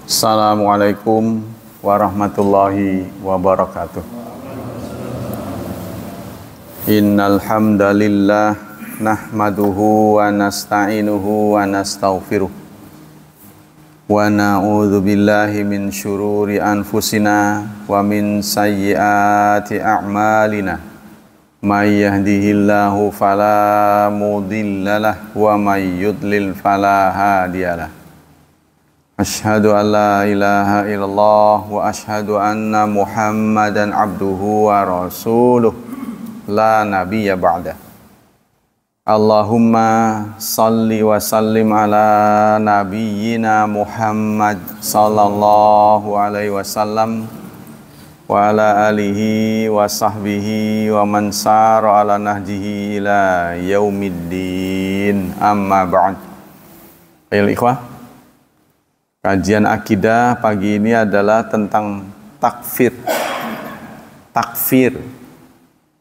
Assalamualaikum warahmatullahi wabarakatuh. Innal hamdalillah nahmaduhu wa nasta'inuhu wa nastaghfiruh wa na'udzu billahi min syururi anfusina wa min sayyiati a'malina. May yahdihillahu fala mudhillalah wa may yudlil fala hadiyalah. Asyhadu an la ilaha illallah wa asyhadu anna Muhammadan abduhu wa rasuluh la nabiyya ba'da. Allahumma salli wa sallim ala nabiyyina Muhammad sallallahu alaihi wasallam wa ala alihi wa sahbihi wa man sara ala nahjihi ila yaumiddin, amma ba'd. Ayo ikhwah, kajian akidah pagi ini adalah tentang takfir.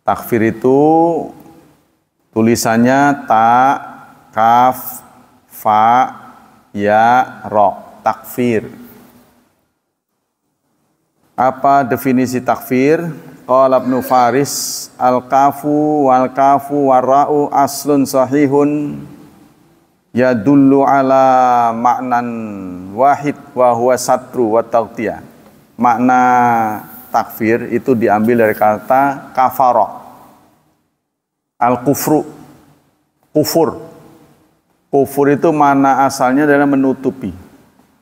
Takfir itu tulisannya ta, kaf, fa, ya, ro. Takfir. Apa definisi takfir? Qala Ibnu Faris, al-kafu wal-kafu warra'u aslun sahihun yadullu ala maknan wahid wa huwa satru wa taghtiyah. Makna takfir itu diambil dari kata kafara. Al-kufru, kufur. Kufur itu mana asalnya adalah menutupi,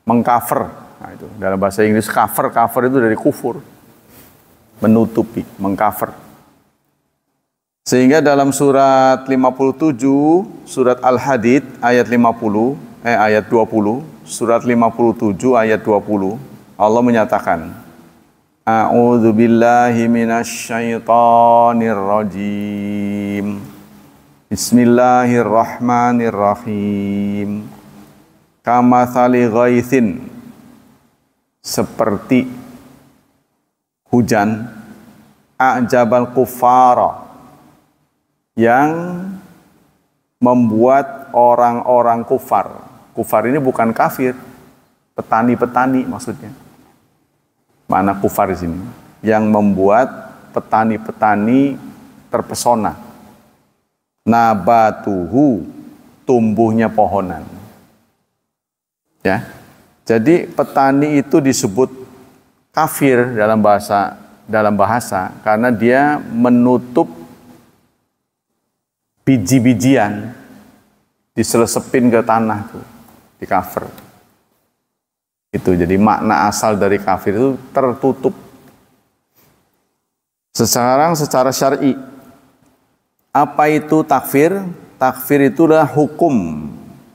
mengcover. Nah, itu dalam bahasa Inggris cover itu dari kufur. Menutupi, mengcover. Sehingga dalam surat 57, surat Al-Hadid ayat 20, surat 57 ayat 20, Allah menyatakan, A'udzu billahi minasy syaithanir rajim. Bismillahirrahmanirrahim. Kamatsali ghaitsin, seperti hujan, a'jabal kuffara, yang membuat orang-orang kufar. Kufar ini bukan kafir, petani-petani maksudnya. Mana kufar di sini? Yang membuat petani-petani terpesona. Nabatuhu, tumbuhnya pohonan. Ya. Jadi petani itu disebut kafir dalam bahasa karena dia menutup biji-bijian, diselesepin ke tanah tuh, di cover. Itu jadi makna asal dari kafir itu tertutup. Sekarang secara syar'i, apa itu takfir? Takfir itulah hukum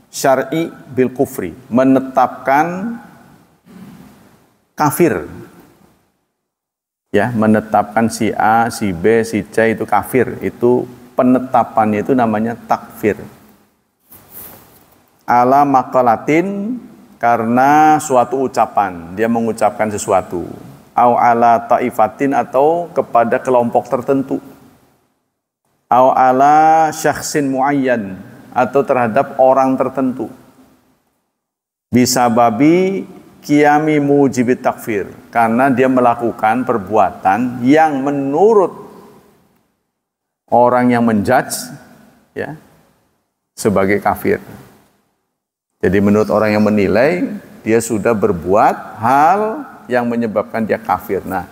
syar'i bil kufri, menetapkan kafir. Ya, menetapkan si A, si B, si C itu kafir. Itu penetapannya itu namanya takfir. Ala maqalatin, karena suatu ucapan, dia mengucapkan sesuatu. Au ala ta'ifatin, atau kepada kelompok tertentu. Au ala syakhsin muayyan, atau terhadap orang tertentu. Bisa babi qiyami mujibit takfir, karena dia melakukan perbuatan yang menurut orang yang menjudge, ya, sebagai kafir. Jadi menurut orang yang menilai, dia sudah berbuat hal yang menyebabkan dia kafir. Nah,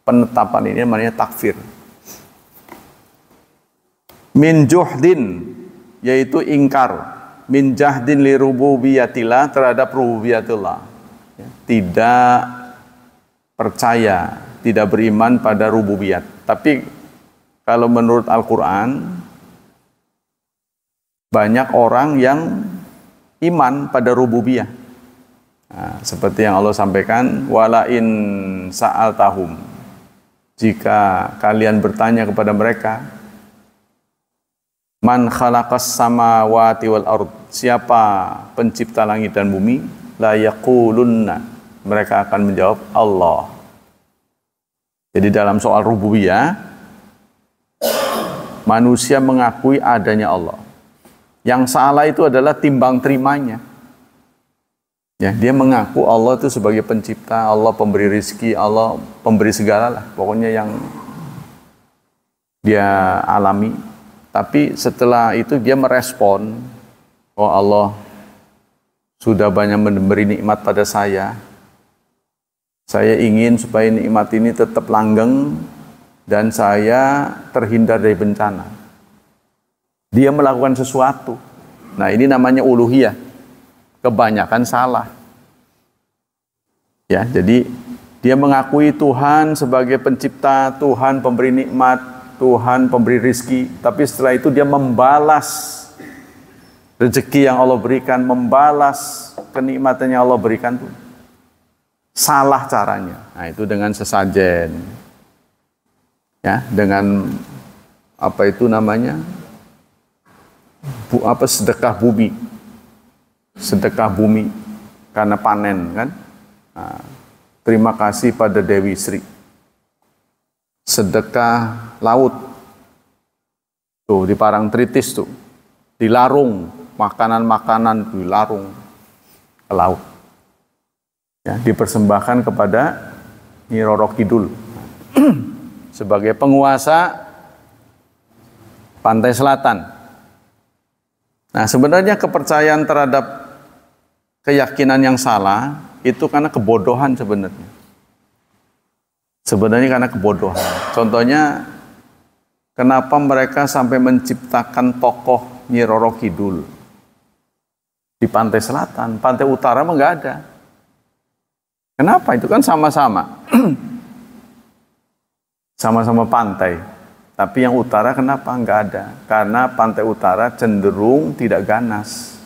penetapan ini namanya takfir. Min juhdin, yaitu ingkar. Min jahdin li rububiyatillah, terhadap rububiyatullah. Tidak percaya, tidak beriman pada rububiyat. Tapi kalau menurut Al-Quran, banyak orang yang iman pada rububiyah. Nah, seperti yang Allah sampaikan, wala in sa'altahum, jika kalian bertanya kepada mereka, man khalaqas samawati wal ard, siapa pencipta langit dan bumi, la yaqulunna, mereka akan menjawab Allah. Jadi dalam soal rububiyah, Manusia mengakui adanya Allah. Yang salah itu adalah timbang terimanya. Ya, dia mengaku Allah itu sebagai pencipta, Allah pemberi rizki, Allah pemberi segala lah. Pokoknya yang dia alami. Tapi setelah itu dia merespon, oh Allah sudah banyak memberi nikmat pada saya. Saya ingin supaya nikmat ini tetap langgeng dan saya terhindar dari bencana. Dia melakukan sesuatu. Nah, ini namanya uluhiyah. Kebanyakan salah. Ya, jadi dia mengakui Tuhan sebagai pencipta, Tuhan pemberi nikmat, Tuhan pemberi rizki, tapi setelah itu dia membalas rezeki yang Allah berikan, membalas kenikmatan yang Allah berikan tuh salah caranya. Nah, itu dengan sesajen, ya, dengan apa itu namanya, sedekah bumi, sedekah bumi karena panen kan. Nah, terima kasih pada Dewi Sri. Sedekah laut tuh di Parangtritis tuh, dilarung makanan-makanan dilarung ke laut, ya, dipersembahkan kepada Nyi Roro Kidul sebagai penguasa pantai selatan. Nah, sebenarnya kepercayaan terhadap keyakinan yang salah itu karena kebodohan sebenarnya. Sebenarnya karena kebodohan. Contohnya, kenapa mereka sampai menciptakan tokoh Nyi Roro Kidul di pantai selatan, pantai utara mah nggak ada. Kenapa? Itu kan sama-sama. Sama-sama pantai. Tapi yang utara kenapa nggak ada? Karena pantai utara cenderung tidak ganas.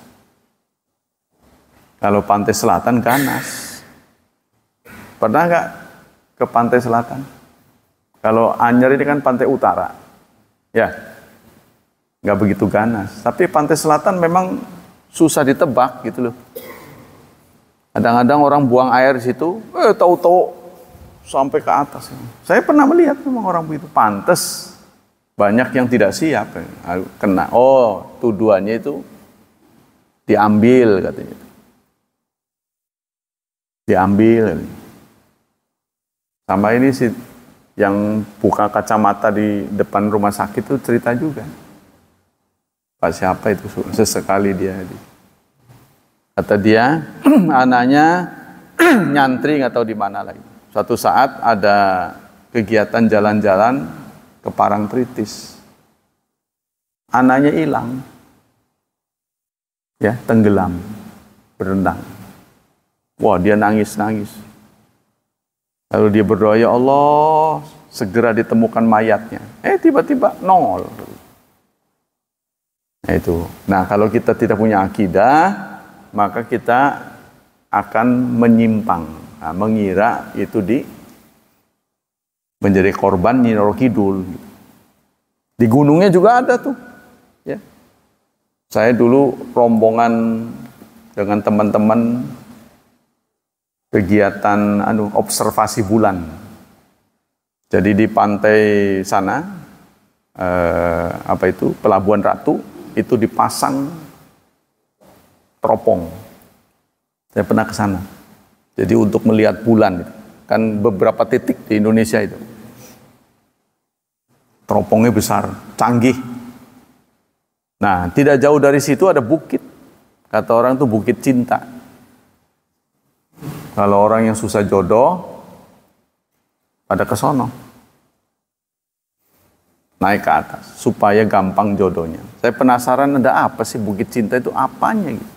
Kalau pantai selatan ganas. Pernah nggak ke pantai selatan? Kalau Anyer ini kan pantai utara, ya, nggak begitu ganas. Tapi pantai selatan memang susah ditebak gitu loh. Kadang-kadang orang buang air di situ, tahu-tahu sampai ke atas. Saya pernah melihat memang orang begitu. Pantes banyak yang tidak siap kena. Oh, tuduhannya itu diambil katanya. Diambil. Sama ini sih yang buka kacamata di depan rumah sakit itu cerita juga. Pak siapa itu, sesekali dia. Kata dia, anaknya nyantri nggak tahu di mana lagi. Suatu saat ada kegiatan jalan-jalan ke Parangtritis. Anaknya hilang. Ya, tenggelam, berenang. Wah, dia nangis-nangis. Lalu dia berdoa, ya Allah, segera ditemukan mayatnya. Tiba-tiba nongol. Nah, itu. Nah, kalau kita tidak punya akidah, maka kita akan menyimpang. Nah, mengira itu menjadi korban Nyi Roro Kidul. Di gunungnya juga ada tuh. Ya. Saya dulu rombongan dengan teman-teman kegiatan observasi bulan. Jadi di pantai sana, Pelabuhan Ratu, itu dipasang teropong. Saya pernah ke sana. Jadi untuk melihat bulan, kan beberapa titik di Indonesia itu. Teropongnya besar, canggih. Nah, tidak jauh dari situ ada bukit. Kata orang itu Bukit Cinta. Kalau orang yang susah jodoh, pada ke sono. Naik ke atas, supaya gampang jodohnya. Saya penasaran ada apa sih Bukit Cinta itu, apanya gitu.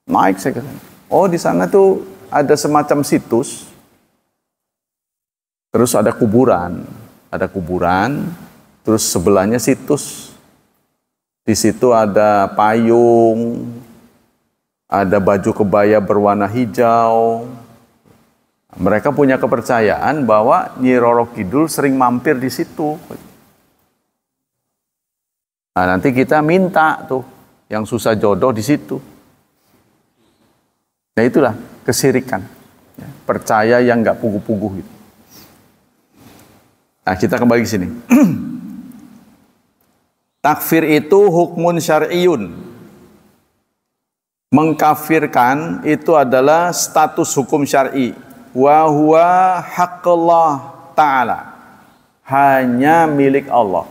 Naik saya ke sana. Oh, di sana tuh ada semacam situs. Terus ada kuburan. Ada kuburan, terus sebelahnya situs. Di situ ada payung, ada baju kebaya berwarna hijau. Mereka punya kepercayaan bahwa Nyi Roro Kidul sering mampir di situ. Nah, nanti kita minta tuh yang susah jodoh di situ. Nah, itulah kesirikan. Ya, percaya yang nggak puguh-puguh gitu. Nah, kita kembali ke sini. Takfir itu hukmun syar'iyun. Mengkafirkan itu adalah status hukum syar'i. Wa huwa haqqullah ta'ala. Hanya milik Allah.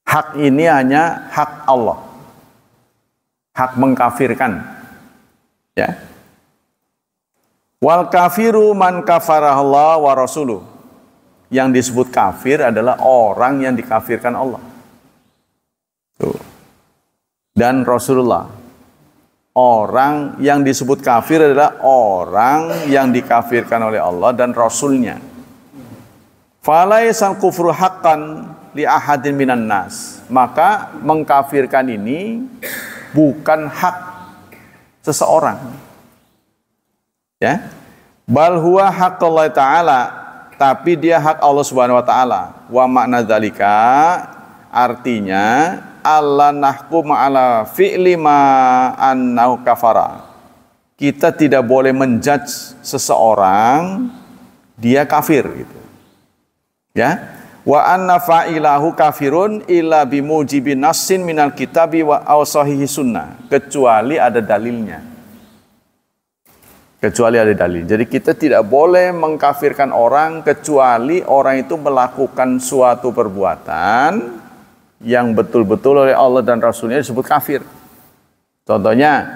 Hak ini hanya hak Allah. Hak mengkafirkan. Ya. Wal kafiru man kafarahullah wa rasuluh. Yang disebut kafir adalah orang yang dikafirkan Allah. Tuh. Dan Rasulullah. Orang yang disebut kafir adalah orang yang dikafirkan oleh Allah dan Rasulnya. Falaisal kufru haqqan li ahadin minan nas. Maka mengkafirkan ini bukan hak seseorang. Ya. Bal huwa haqqullah ta'ala, tapi dia hak Allah Subhanahu wa taala. Wa makna dzalika artinya alla nahkum ala fi'li ma annahu kafara. Kita tidak boleh menjudge seseorang dia kafir gitu. Ya. Wa anna fa'ilahu kafirun illa bimujibi nassin minal kitabi wa aw sahihi sunnah, kecuali ada dalilnya. Kecuali ada dalil. Jadi kita tidak boleh mengkafirkan orang kecuali orang itu melakukan suatu perbuatan yang betul-betul oleh Allah dan Rasulnya disebut kafir. Contohnya,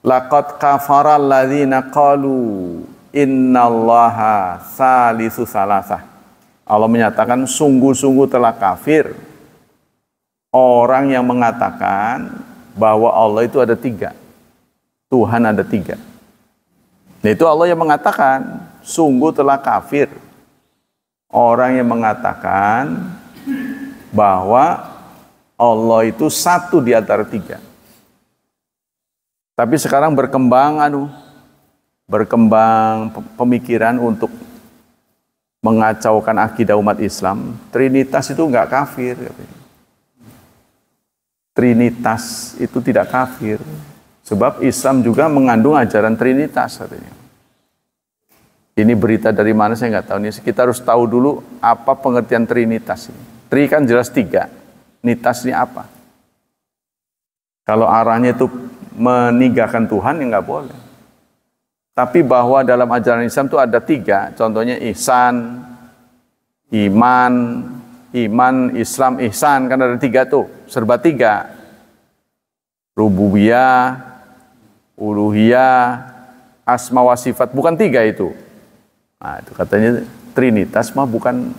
laqad kafara alladzina qalu innallaha salisu salasah. Allah menyatakan sungguh-sungguh telah kafir orang yang mengatakan bahwa Allah itu ada tiga. Tuhan ada tiga. Nah, itu Allah yang mengatakan sungguh telah kafir orang yang mengatakan bahwa Allah itu satu di antara tiga. Tapi sekarang berkembang pemikiran untuk mengacaukan akidah umat Islam. Trinitas itu enggak kafir. Trinitas itu tidak kafir. Sebab Islam juga mengandung ajaran Trinitas katanya. Ini berita dari mana saya nggak tahu. Ini kita harus tahu dulu apa pengertian Trinitas ini. Tri kan jelas tiga. Nitas ini apa? Kalau arahnya itu meninggalkan Tuhan ya nggak boleh. Tapi bahwa dalam ajaran Islam itu ada tiga. Contohnya ihsan, iman, Islam, ihsan. Kan ada tiga tuh. Serba tiga. Rububiyah, uluhiyah, asma wa sifat. Bukan tiga itu. Nah, itu katanya Trinitas mah bukan,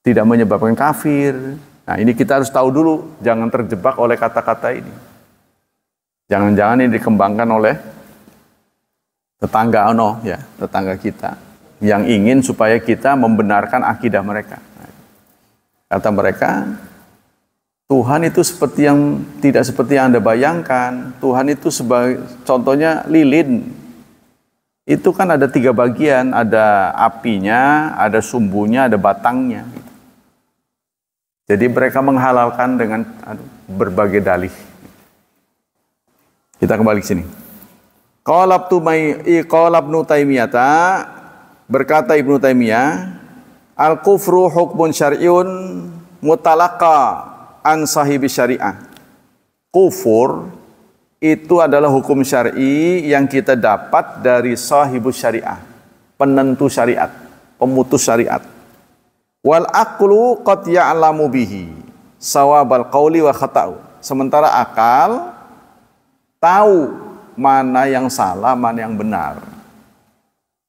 tidak menyebabkan kafir. Nah, ini kita harus tahu dulu, jangan terjebak oleh kata-kata ini. Jangan-jangan ini dikembangkan oleh tetangga tetangga kita yang ingin supaya kita membenarkan akidah mereka. Kata mereka, Tuhan itu seperti yang tidak seperti yang Anda bayangkan. Tuhan itu sebagai contohnya lilin. Itu kan ada tiga bagian, ada apinya, ada sumbunya, ada batangnya. Jadi mereka menghalalkan dengan berbagai dalih. Kita kembali ke sini. Qala Ibnu Taimiyah, berkata Ibnu Taimiyah, al-kufru hukmun syar'iyyun mutalaqa an sahibi syariah. Kufur itu adalah hukum syar'i yang kita dapat dari sahibus syariah, penentu syariat, pemutus syariat. Wal aqlu qad ya'lamu bihi sawabal qauli wa khata'u. Sementara akal tahu mana yang salah, mana yang benar.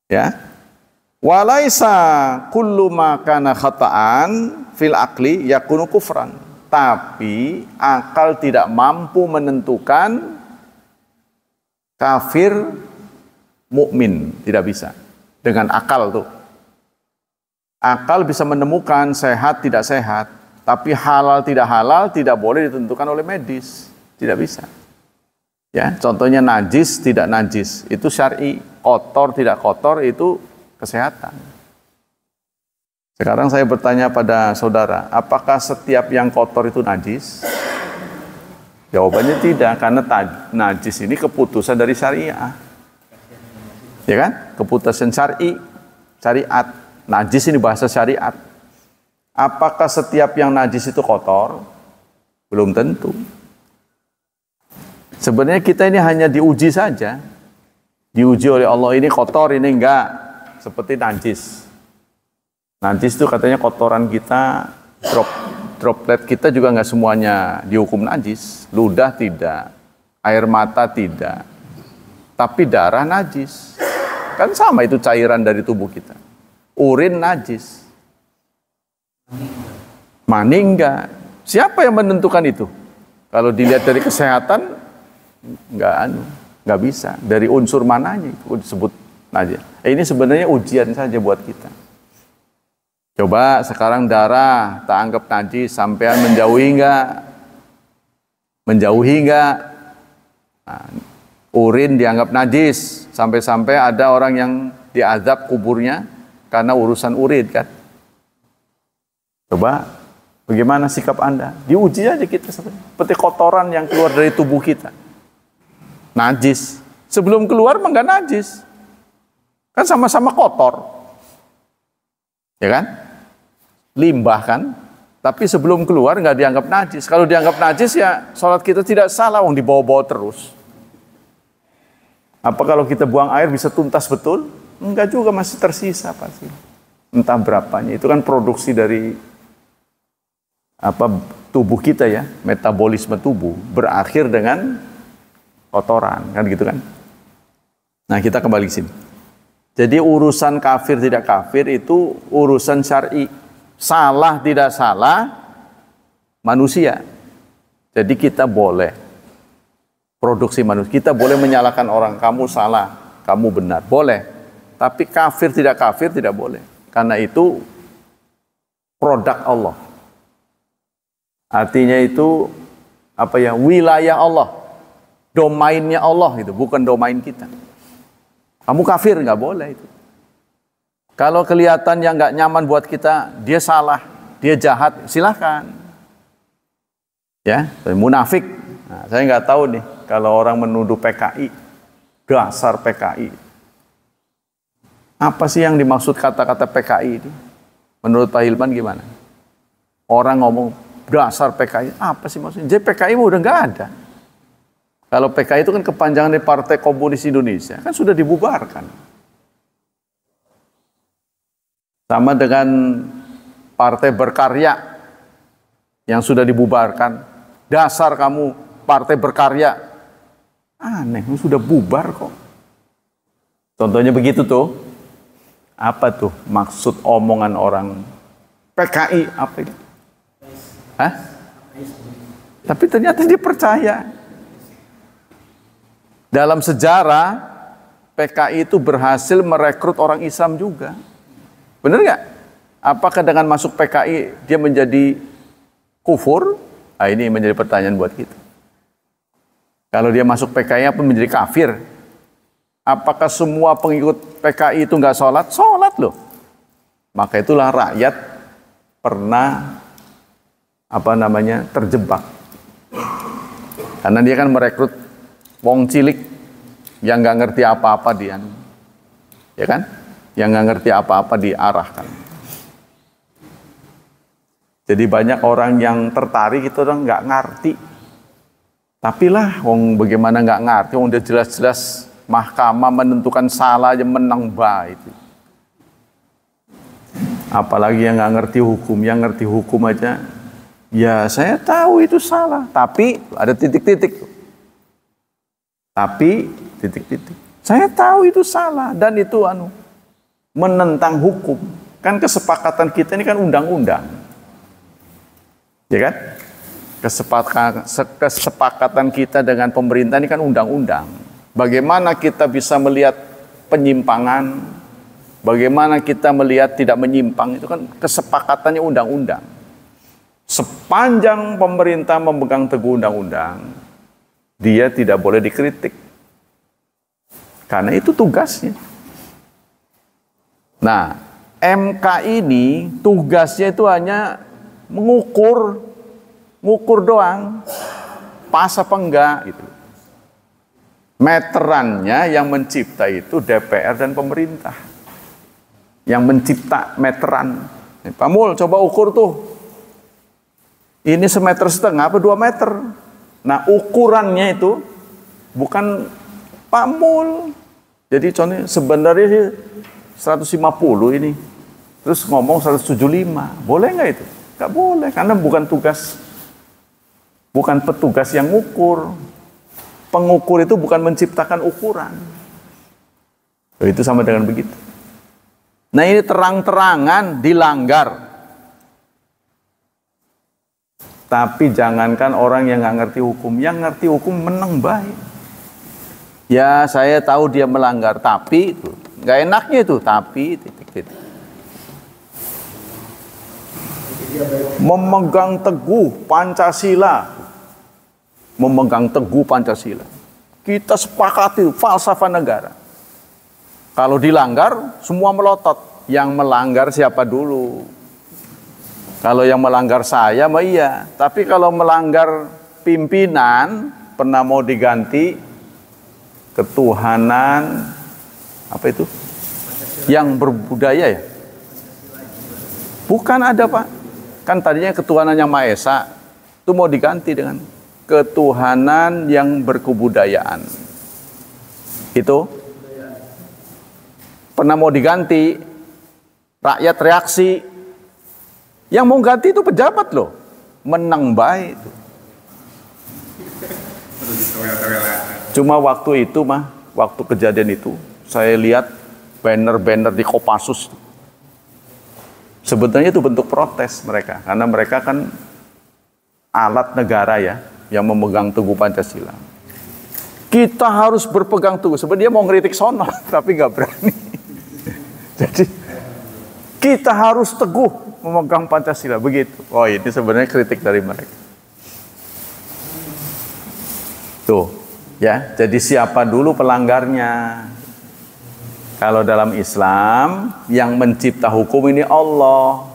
Ya. Walaisa kullu ma kana khata'an fil aqli yakunu kufran. Tapi akal tidak mampu menentukan kafir mukmin, tidak bisa. Dengan akal tuh. Akal bisa menemukan sehat tidak sehat, tapi halal tidak boleh ditentukan oleh medis, tidak bisa. Ya, contohnya najis tidak najis, itu syar'i. Kotor tidak kotor itu kesehatan. Sekarang saya bertanya pada saudara, apakah setiap yang kotor itu najis? Jawabannya tidak, karena najis ini keputusan dari syariah. Ya kan? Keputusan syar'i, syariat. Najis ini bahasa syariat. Apakah setiap yang najis itu kotor? Belum tentu. Sebenarnya kita ini hanya diuji saja. Diuji oleh Allah, ini kotor, ini enggak. Seperti najis. Najis itu katanya kotoran kita, droplet kita juga enggak semuanya dihukum najis. Ludah tidak, air mata tidak. Tapi darah najis. Kan sama itu cairan dari tubuh kita. Urin najis. Mani enggak. Siapa yang menentukan itu? Kalau dilihat dari kesehatan, enggak bisa. Dari unsur mananya itu disebut najis. Ini sebenarnya ujian saja buat kita. Coba sekarang darah tak anggap najis, sampean menjauhi enggak? Menjauhi enggak? Nah, urin dianggap najis, sampai-sampai ada orang yang diazab kuburnya karena urusan urin kan. Coba bagaimana sikap Anda? Diuji aja kita seperti kotoran yang keluar dari tubuh kita. Najis. Sebelum keluar mah enggak najis. Kan sama-sama kotor. Ya kan? Limbah kan? Tapi sebelum keluar enggak dianggap najis. Kalau dianggap najis ya sholat kita tidak salah, wong dibawa-bawa terus. Apa kalau kita buang air bisa tuntas betul? Enggak juga, masih tersisa pasti. Entah berapanya. Itu kan produksi dari tubuh kita ya, metabolisme tubuh berakhir dengan kotoran, kan gitu kan. Nah, kita kembali ke sini. Jadi urusan kafir tidak kafir itu urusan syar'i. Salah tidak salah manusia. Jadi kita boleh produksi manusia. Kita boleh menyalahkan orang, kamu salah, kamu benar. Boleh. Tapi kafir tidak boleh. Karena itu produk Allah. Artinya itu wilayah Allah. Domainnya Allah itu, bukan domain kita. Kamu kafir nggak boleh itu. Kalau kelihatan yang nggak nyaman buat kita, dia salah, dia jahat, silahkan. Ya, munafik. Nah, saya nggak tahu nih. Kalau orang menuduh PKI, dasar PKI. Apa sih yang dimaksud kata-kata PKI ini? Menurut Pak Hilman gimana? Orang ngomong dasar PKI, apa sih maksudnya? Jadi PKI udah nggak ada. Kalau PKI itu kan kepanjangan dari Partai Komunis Indonesia, kan sudah dibubarkan. Sama dengan Partai Berkarya yang sudah dibubarkan. Dasar kamu Partai Berkarya. Aneh, sudah bubar kok. Contohnya begitu tuh. Apa tuh maksud omongan orang PKI? Apa itu? Hah? Tapi ternyata dia percaya. Dalam sejarah, PKI itu berhasil merekrut orang Islam juga. Benar nggak? Apakah dengan masuk PKI dia menjadi kufur? Nah, ini menjadi pertanyaan buat kita. Kalau dia masuk PKI apa menjadi kafir? Apakah semua pengikut PKI itu nggak sholat? Sholat loh. Maka itulah rakyat pernah terjebak. Karena dia kan merekrut wong cilik yang nggak ngerti apa-apa dia, ya kan? Yang nggak ngerti apa-apa diarahkan. Jadi banyak orang yang tertarik itu orang nggak ngerti. Tapi lah, wong bagaimana nggak ngerti? Wong udah jelas-jelas mahkamah menentukan salah aja menang itu. Apalagi yang nggak ngerti hukum, yang ngerti hukum aja. Ya saya tahu itu salah, tapi ada titik-titik. Tapi titik-titik. Saya tahu itu salah dan itu menentang hukum. Kan kesepakatan kita ini kan undang-undang. Ya kan? Kesepakatan kita dengan pemerintah ini kan undang-undang. Bagaimana kita bisa melihat penyimpangan? Bagaimana kita melihat tidak menyimpang? Itu kan kesepakatannya undang-undang. Sepanjang pemerintah memegang teguh undang-undang, dia tidak boleh dikritik. Karena itu tugasnya. Nah, MK ini tugasnya itu hanya mengukur doang, pas apa enggak gitu. Meterannya yang mencipta itu DPR dan pemerintah. yang mencipta meteran. Pak Mul, coba ukur tuh. Ini 1,5 meter apa 2 meter. Nah, ukurannya itu bukan Pak Mul. Jadi contohnya sebenarnya sih 150 ini. Terus ngomong 175. Boleh nggak itu? Nggak boleh, karena bukan petugas yang ngukur. Pengukur itu bukan menciptakan ukuran. Itu sama dengan begitu. Nah, ini terang-terangan dilanggar. Tapi jangankan orang yang nggak ngerti hukum, yang ngerti hukum menang baik. Ya, saya tahu dia melanggar, tapi itu nggak enaknya itu, tapi titik. Memegang teguh Pancasila, kita sepakati falsafah negara. Kalau dilanggar, semua melotot. Yang melanggar siapa dulu? Kalau yang melanggar saya, mah iya. Tapi kalau melanggar pimpinan, pernah mau diganti ketuhanan, apa itu? Yang berbudaya ya? Bukan ada, Pak. Kan tadinya ketuhanan yang Maha Esa, itu mau diganti dengan ketuhanan yang berkebudayaan. Itu pernah mau diganti, rakyat reaksi. Yang mau ganti itu pejabat loh, menang baik itu. Cuma waktu itu waktu kejadian itu, saya lihat banner-banner di Kopassus. Sebetulnya itu bentuk protes mereka, karena mereka kan alat negara ya, yang memegang teguh Pancasila. Kita harus berpegang teguh. Sebenarnya dia mau ngeritik sono, tapi nggak berani. Jadi kita harus teguh memegang Pancasila, begitu. Oh, ini sebenarnya kritik dari mereka. Tuh, ya. Jadi siapa dulu pelanggarnya? Kalau dalam Islam, yang mencipta hukum ini Allah.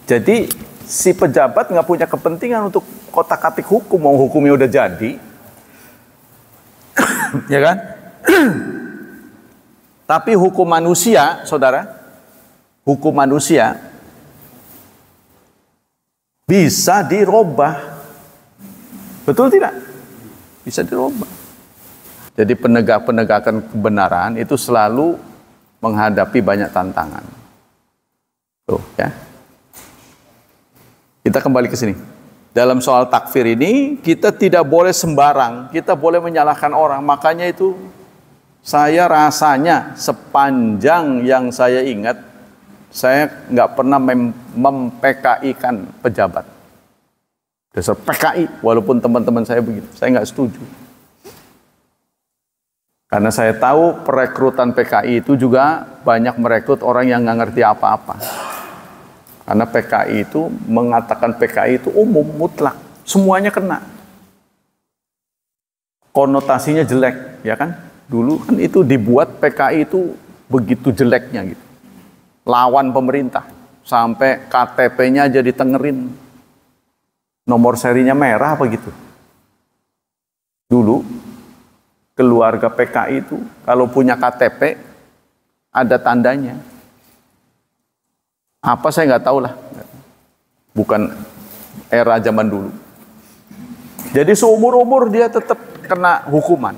Jadi si pejabat nggak punya kepentingan untuk kotak-katik hukum, mau hukumnya udah jadi, ya kan? Tapi hukum manusia, saudara, hukum manusia bisa dirubah. Betul tidak? Bisa dirubah. Jadi penegakan kebenaran itu selalu menghadapi banyak tantangan. Tuh, ya. Kita kembali ke sini. Dalam soal takfir ini, kita tidak boleh sembarang, kita boleh menyalahkan orang. Makanya itu saya rasanya sepanjang yang saya ingat, saya nggak pernah mem-PKI-kan pejabat. Dasar PKI, walaupun teman-teman saya begitu, saya nggak setuju. Karena saya tahu perekrutan PKI itu juga banyak merekrut orang yang nggak ngerti apa-apa. Karena PKI itu mengatakan PKI itu umum, mutlak, semuanya kena. Konotasinya jelek, ya kan? Dulu kan itu dibuat PKI itu begitu jeleknya gitu. Lawan pemerintah, sampai KTP-nya aja ditengerin. Nomor serinya merah apa gitu. Dulu keluarga PKI itu kalau punya KTP ada tandanya. Apa saya nggak tahu lah. Bukan era zaman dulu. Jadi seumur-umur dia tetap kena hukuman.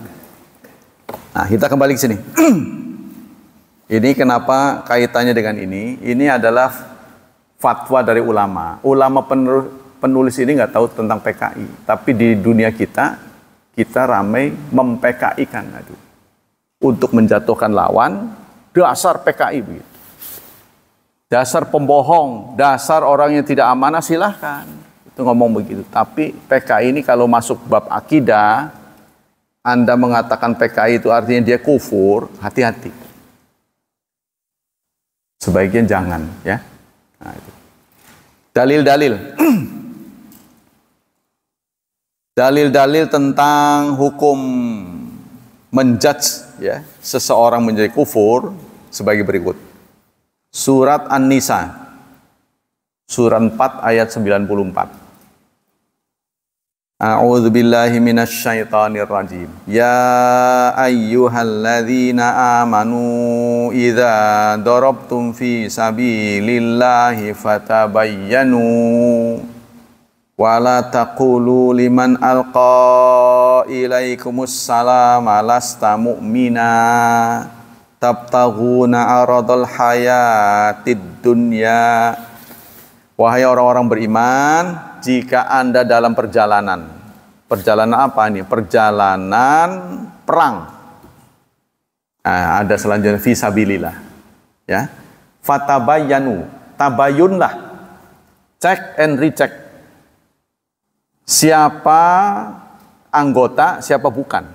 Nah, kita kembali ke sini. Ini kenapa kaitannya dengan ini? Ini adalah fatwa dari ulama. Ulama penulis ini nggak tahu tentang PKI. Tapi di dunia kita ramai mem-PKI-kan. Untuk menjatuhkan lawan, dasar PKI begitu. Dasar pembohong, dasar orang yang tidak amanah, silahkan. Itu ngomong begitu. Tapi PKI ini kalau masuk bab akidah, Anda mengatakan PKI itu artinya dia kufur, hati-hati. Sebaiknya jangan, ya. Nah, itu. Dalil-dalil. Dalil-dalil tentang hukum menjudge ya, seseorang menjadi kufur sebagai berikut. Surat An-Nisa, surat 4 ayat 94. A'udzu billahi minasy syaithanir rajim. Ya ayyuhalladzina amanu idza darabtum fi sabilillahi fatabayyanu wa la taqulu liman alqa ilaikumus salama lasta mu'mina tabtaghuna aradal hayatid dunya. Wahai orang-orang beriman, jika Anda dalam perjalanan apa ini? Perjalanan perang. Nah, ada selanjutnya fisabilillah. Ya. Fatabayyanu, tabayunlah. Cek and recheck. Siapa anggota, siapa bukan.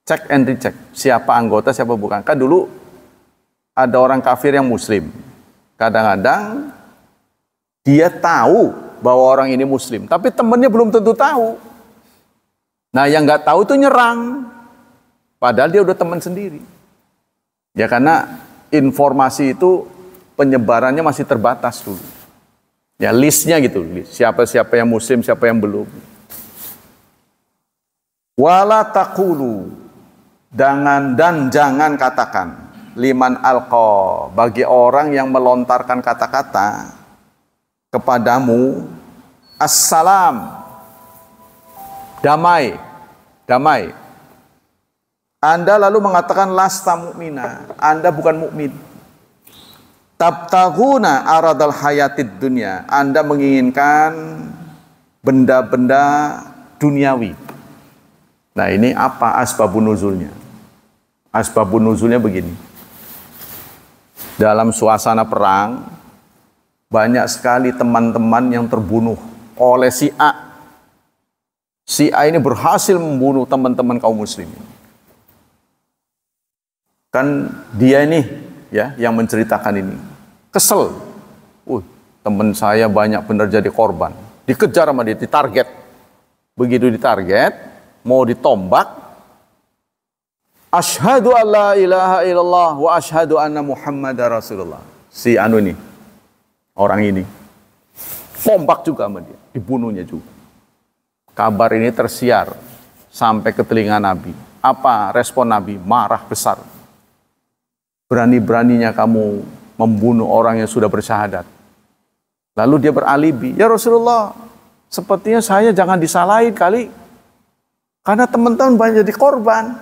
Cek and recheck. Siapa anggota, siapa bukan. Kan dulu ada orang kafir yang muslim. Kadang-kadang dia tahu bahwa orang ini muslim, tapi temannya belum tentu tahu. Nah, yang nggak tahu itu nyerang, padahal dia udah teman sendiri. Ya karena informasi itu penyebarannya masih terbatas dulu. Ya listnya gitu, siapa-siapa yang muslim, siapa yang belum. Wala taqulu, dan jangan katakan liman alqa, bagi orang yang melontarkan kata-kata kepadamu, assalam, damai, damai. Anda lalu mengatakan lasta mu'mina, Anda bukan mukmin. Tabtaghuna aradal hayatid dunya, Anda menginginkan benda-benda duniawi. Nah, ini apa asbabun nuzulnya? Asbabun nuzulnya begini. Dalam suasana perang, banyak sekali teman-teman yang terbunuh oleh si A. Si A ini berhasil membunuh teman-teman kaum muslimin. Kan dia ini ya yang menceritakan ini. Kesel. Teman saya banyak benar jadi korban. Dikejar sama dia, ditarget. Begitu ditarget, mau ditombak. Asyhadu an la ilaha illallah wa asyhadu anna Muhammadar Rasulullah. Si anu ini. Orang ini tombak juga sama dia, dibunuhnya juga. Kabar ini tersiar sampai ke telinga Nabi. Apa respon Nabi? Marah besar. Berani-beraninya kamu membunuh orang yang sudah bersyahadat. Lalu dia beralibi, ya Rasulullah, sepertinya saya jangan disalahin kali, karena teman-teman banyak jadi korban.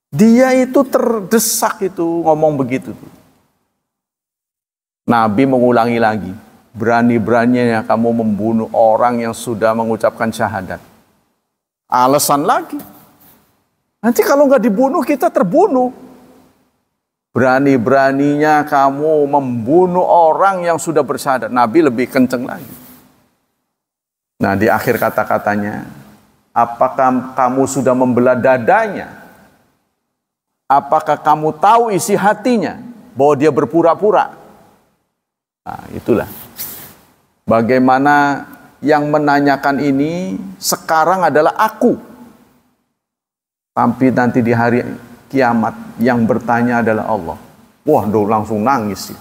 Dia itu terdesak itu ngomong begitu tuh. Nabi mengulangi lagi, berani-beraninya kamu membunuh orang yang sudah mengucapkan syahadat. Alasan lagi, nanti kalau nggak dibunuh kita terbunuh. Berani-beraninya kamu membunuh orang yang sudah bersyahadat. Nabi lebih kenceng lagi. Nah, di akhir kata-katanya, apakah kamu sudah membelah dadanya? Apakah kamu tahu isi hatinya bahwa dia berpura-pura? Nah, itulah bagaimana yang menanyakan ini sekarang adalah aku. Tapi nanti di hari kiamat yang bertanya adalah Allah. Wah, langsung nangis sih.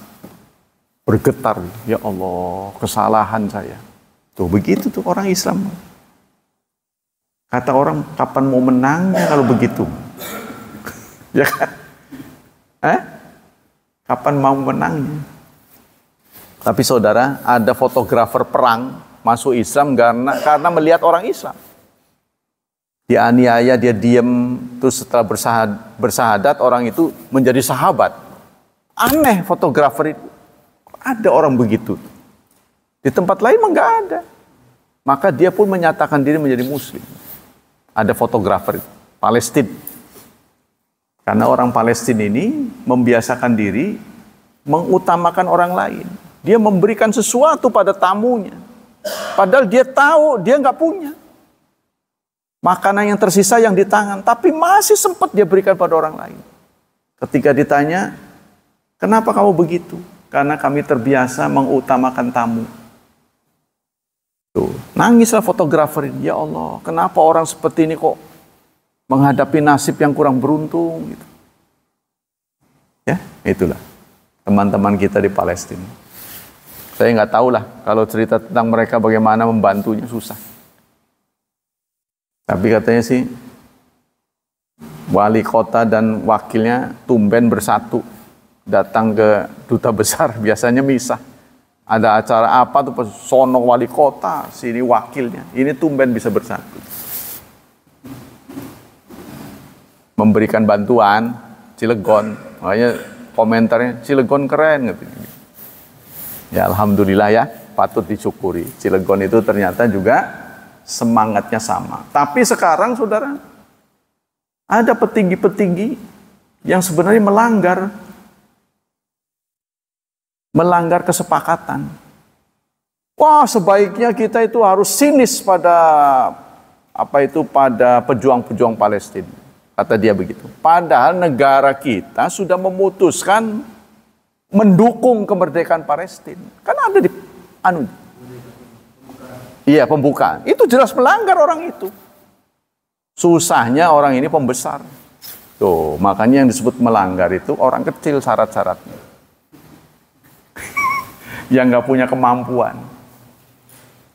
Bergetar, ya Allah, kesalahan saya. Tuh begitu tuh orang Islam. Kata orang, kapan mau menangnya kalau begitu? Ya kan? Kapan mau menangnya? Tapi saudara, ada fotografer perang masuk Islam karena melihat orang Islam. Dia aniaya, dia diam, terus setelah bersahadat orang itu menjadi sahabat. Aneh fotografer itu. Ada orang begitu. Di tempat lain mah nggak ada. Maka dia pun menyatakan diri menjadi muslim. Ada fotografer itu, Palestina. Karena orang Palestina ini membiasakan diri mengutamakan orang lain. Dia memberikan sesuatu pada tamunya. Padahal dia tahu dia nggak punya. Makanan yang tersisa yang di tangan. Tapi masih sempat dia berikan pada orang lain. Ketika ditanya, kenapa kamu begitu? Karena kami terbiasa mengutamakan tamu. Tuh, nangislah fotografer ini. Ya Allah, kenapa orang seperti ini kok menghadapi nasib yang kurang beruntung? Gitu. Ya, itulah teman-teman kita di Palestina. Saya nggak tahu lah kalau cerita tentang mereka bagaimana membantunya, susah. Tapi katanya sih wali kota dan wakilnya tumben bersatu datang ke duta besar, biasanya misah. Ada acara apa tuh, sono wali kota, sini wakilnya. Ini tumben bisa bersatu. Memberikan bantuan Cilegon, makanya komentarnya Cilegon keren gitu. Ya alhamdulillah ya, patut disyukuri. Cilegon itu ternyata juga semangatnya sama. Tapi sekarang saudara, ada petinggi-petinggi yang sebenarnya melanggar kesepakatan. Wah, sebaiknya kita itu harus sinis pada pada pejuang-pejuang Palestina. Kata dia begitu. Padahal negara kita sudah memutuskan mendukung kemerdekaan Palestina. Kan ada di iya, pembukaan. Itu jelas melanggar orang itu. Susahnya orang ini pembesar. Tuh, makanya yang disebut melanggar itu orang kecil syarat-syaratnya. Yang nggak punya kemampuan,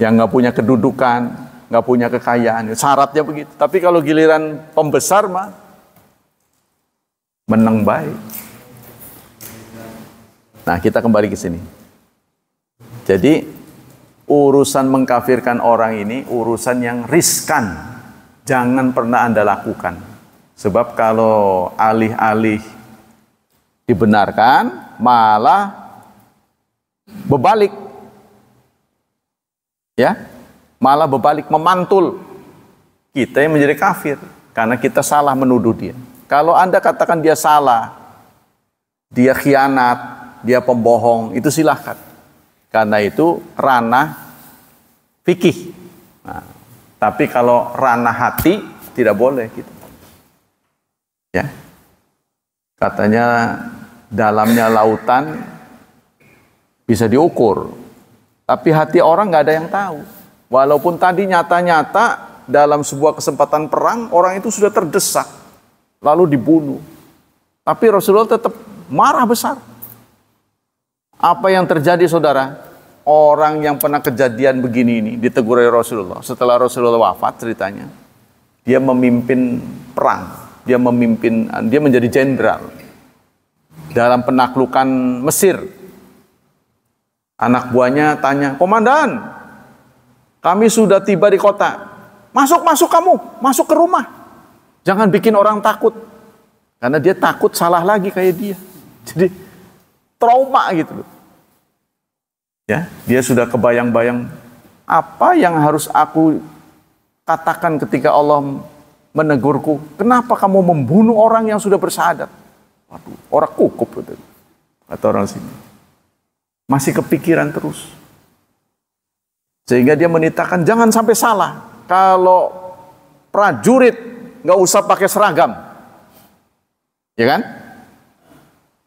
yang nggak punya kedudukan, nggak punya kekayaan, syaratnya begitu. Tapi kalau giliran pembesar mah menang baik. Nah, kita kembali ke sini. Jadi urusan mengkafirkan orang ini urusan yang riskan, jangan pernah Anda lakukan. Sebab kalau alih-alih dibenarkan malah berbalik, ya, malah berbalik, memantul kita yang menjadi kafir karena kita salah menuduh dia. Kalau Anda katakan dia salah, dia khianat, dia pembohong, itu silahkan, karena itu ranah fikih. Nah, tapi kalau ranah hati tidak boleh gitu, ya. Katanya dalamnya lautan bisa diukur, tapi hati orang nggak ada yang tahu. Walaupun tadi nyata-nyata dalam sebuah kesempatan perang orang itu sudah terdesak lalu dibunuh, tapi Rasulullah tetap marah besar. Apa yang terjadi saudara? Orang yang pernah kejadian begini ini ditegur oleh Rasulullah. Setelah Rasulullah wafat ceritanya, dia memimpin perang, dia menjadi jenderal dalam penaklukan Mesir. Anak buahnya tanya, "Komandan, kami sudah tiba di kota. Masuk kamu, masuk ke rumah. Jangan bikin orang takut." Karena dia takut salah lagi kayak dia. Jadi trauma gitu loh. Ya, dia sudah kebayang-bayang apa yang harus aku katakan ketika Allah menegurku. Kenapa kamu membunuh orang yang sudah bersyahadat? Waduh, orang kukup gitu. Kata orang sini. Masih kepikiran terus. Sehingga dia menitahkan jangan sampai salah. Kalau prajurit nggak usah pakai seragam. Ya kan?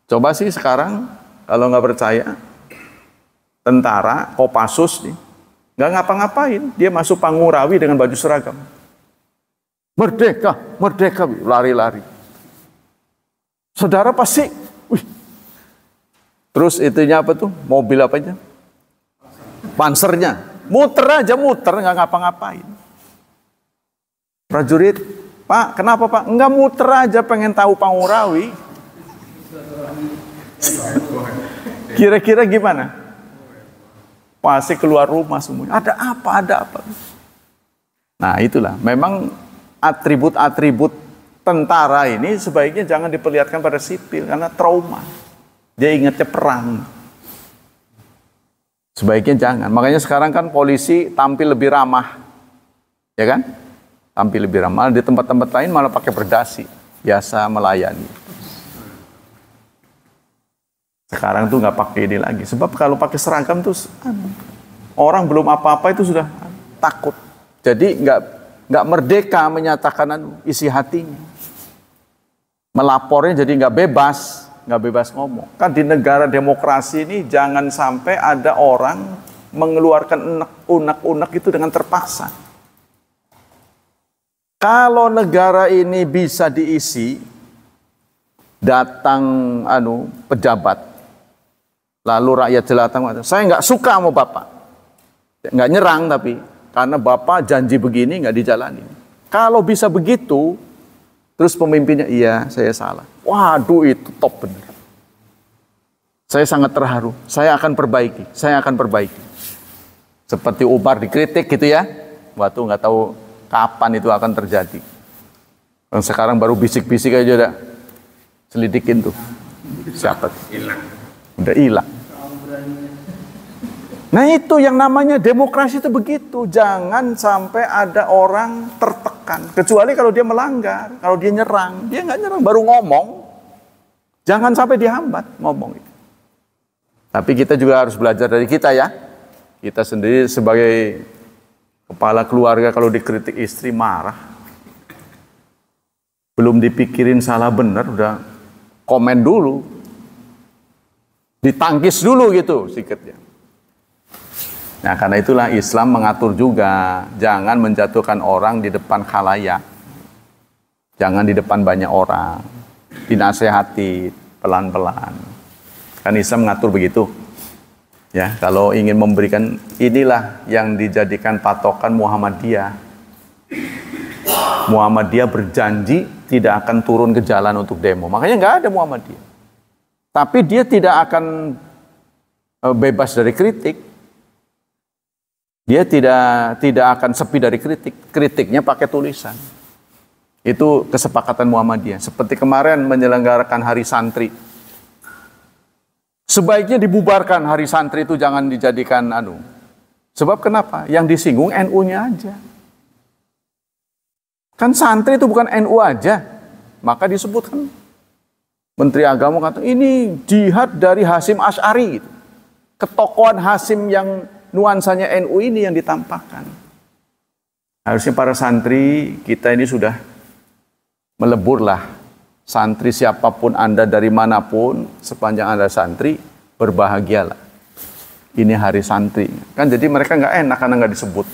Coba sih sekarang kalau nggak percaya, tentara Kopassus nih nggak ngapa-ngapain, dia masuk Pangurawi dengan baju seragam. Merdeka, merdeka, lari-lari. Saudara pasti, terus itunya apa tuh? Mobil apanya? Pansernya. Muter, nggak ngapa-ngapain. Prajurit, "Pak, kenapa Pak?" "Enggak, muter aja, pengen tahu Pangurawi." Kira-kira gimana? Pasti keluar rumah semuanya. Ada apa? Nah itulah, memang atribut-atribut tentara ini sebaiknya jangan diperlihatkan pada sipil karena trauma. Dia ingatnya perang. Sebaiknya jangan. Makanya sekarang kan polisi tampil lebih ramah. Ya kan? Tampil lebih ramah. Di tempat-tempat lain malah pakai berdasi. Biasa melayani. Sekarang tuh nggak pakai ini lagi. Sebab kalau pakai seragam tuh orang belum apa-apa itu sudah takut. Jadi nggak merdeka menyatakan isi hatinya. Melapornya jadi nggak bebas ngomong. Kan di negara demokrasi ini jangan sampai ada orang mengeluarkan unek-unek itu dengan terpaksa. Kalau negara ini bisa diisi, datang pejabat, lalu rakyat jelata mengatakan, "Saya nggak suka sama Bapak." Nggak nyerang tapi, karena Bapak janji begini nggak dijalani. Kalau bisa begitu, terus pemimpinnya, iya saya salah. Waduh itu top bener. Saya sangat terharu, saya akan perbaiki, saya akan perbaiki. Seperti Umar dikritik gitu ya, waktu nggak tahu kapan itu akan terjadi. Dan sekarang baru bisik-bisik aja udah selidikin tuh. Siapa? Udah hilang. Nah itu yang namanya demokrasi itu begitu. Jangan sampai ada orang tertekan. Kecuali kalau dia melanggar, kalau dia nyerang. Dia nggak nyerang, baru ngomong. Jangan sampai dihambat ngomong itu. Tapi kita juga harus belajar dari kita ya. Kita sendiri sebagai kepala keluarga kalau dikritik istri marah. Belum dipikirin salah benar, udah komen dulu. Ditangkis dulu gitu siketnya. Nah karena itulah Islam mengatur juga. Jangan menjatuhkan orang di depan khalayak. Jangan di depan banyak orang. Dinasehati pelan-pelan. Kan Islam mengatur begitu. Ya, kalau ingin memberikan, inilah yang dijadikan patokan Muhammadiyah. Muhammadiyah berjanji tidak akan turun ke jalan untuk demo. Makanya nggak ada Muhammadiyah. Tapi dia tidak akan bebas dari kritik. Dia tidak akan sepi dari kritik. Kritiknya pakai tulisan. Itu kesepakatan Muhammadiyah. Seperti kemarin menyelenggarakan Hari Santri. Sebaiknya dibubarkan Hari Santri itu, jangan dijadikan Sebab kenapa? Yang disinggung NU-nya aja. Kan santri itu bukan NU aja. Maka disebutkan Menteri Agama kata ini jihad dari Hasyim Asy'ari gitu. Ketokohan Hasyim yang nuansanya NU ini yang ditampakkan. Harusnya para santri kita ini sudah meleburlah. Santri siapapun Anda dari manapun, sepanjang Anda santri, berbahagialah. Ini hari santri. Kan jadi mereka nggak enak karena nggak disebut.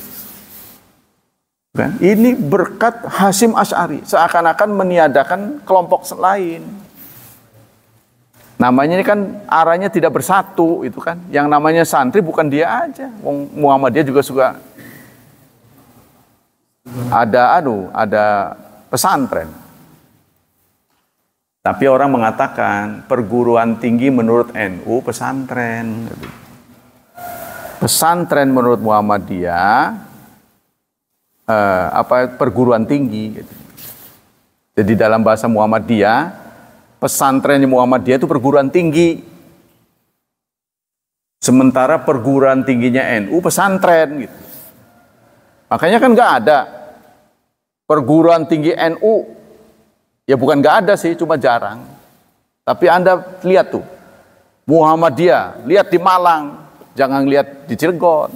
Kan? Ini berkat Hasyim Asy'ari. Seakan-akan meniadakan kelompok lain. Namanya ini kan arahnya tidak bersatu, itu kan. Yang namanya santri bukan dia aja. Muhammadiyah juga suka ada pesantren. Tapi orang mengatakan perguruan tinggi menurut NU pesantren. Pesantren menurut Muhammadiyah perguruan tinggi. Jadi dalam bahasa Muhammadiyah, pesantrennya Muhammadiyah itu perguruan tinggi. Sementara perguruan tingginya NU pesantren gitu. Makanya kan nggak ada perguruan tinggi NU. Ya bukan nggak ada sih, cuma jarang. Tapi Anda lihat tuh, Muhammadiyah, lihat di Malang, jangan lihat di Cilegon.